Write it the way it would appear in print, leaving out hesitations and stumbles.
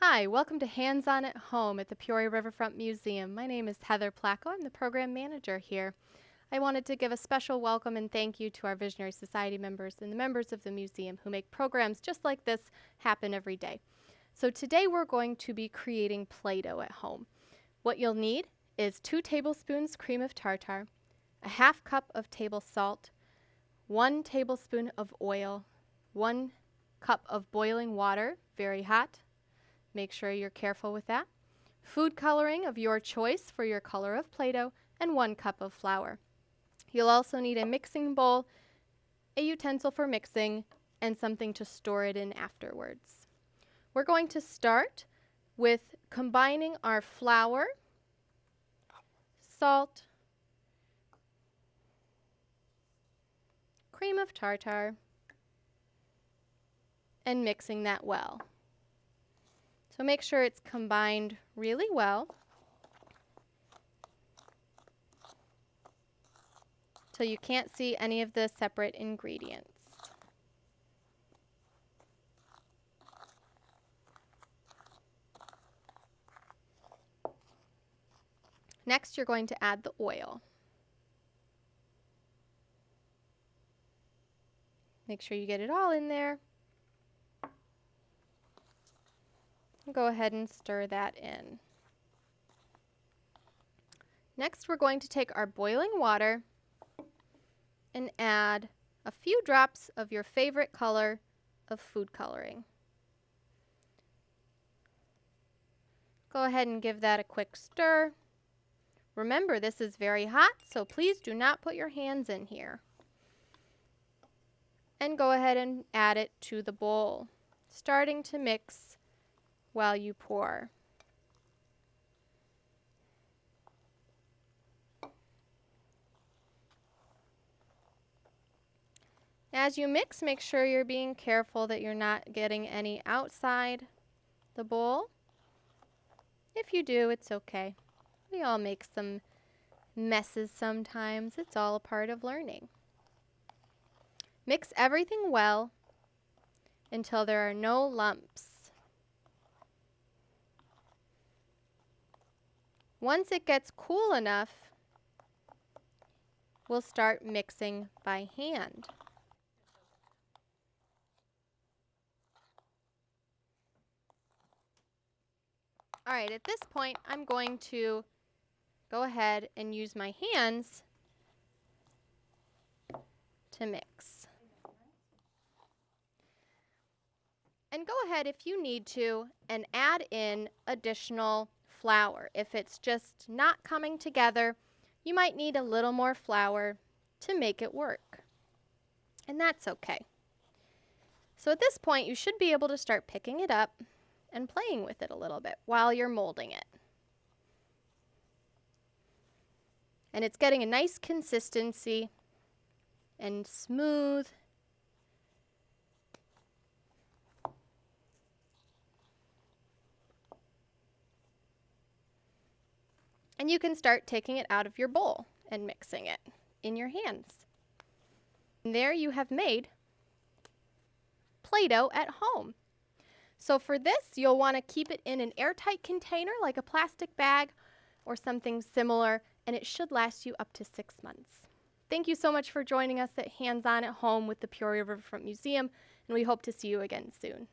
Hi, welcome to Hands-On at Home at the Peoria Riverfront Museum. My name is Heather Placco. I'm the program manager here. I wanted to give a special welcome and thank you to our Visionary Society members and the members of the museum who make programs just like this happen every day. So today we're going to be creating Play-Doh at home. What you'll need is 2 tablespoons cream of tartar, a half cup of table salt, 1 tablespoon of oil, 1 cup of boiling water, very hot. Make sure you're careful with that. Food coloring of your choice for your color of Play-Doh, and 1 cup of flour. You'll also need a mixing bowl, a utensil for mixing, and something to store it in afterwards. We're going to start with combining our flour, salt, cream of tartar, and mixing that well. So make sure it's combined really well so you can't see any of the separate ingredients. Next, you're going to add the oil. Make sure you get it all in there. Go ahead and stir that in. Next, we're going to take our boiling water and add a few drops of your favorite color of food coloring. Go ahead and give that a quick stir. Remember, this is very hot, so please do not put your hands in here. And go ahead and add it to the bowl, starting to mix while you pour. As you mix, make sure you're being careful that you're not getting any outside the bowl. If you do, it's okay. We all make some messes sometimes. It's all a part of learning. Mix everything well until there are no lumps. Once it gets cool enough, we'll start mixing by hand. All right, at this point, I'm going to go ahead and use my hands to mix. And go ahead if you need to and add in additional flour. If it's just not coming together, you might need a little more flour to make it work. And that's okay. So at this point, you should be able to start picking it up and playing with it a little bit while you're molding it. And it's getting a nice consistency and smooth. And you can start taking it out of your bowl and mixing it in your hands. And there you have made Play-Doh at home. So for this, you'll want to keep it in an airtight container like a plastic bag or something similar, and it should last you up to 6 months. Thank you so much for joining us at Hands-On at Home with the Peoria Riverfront Museum, and we hope to see you again soon.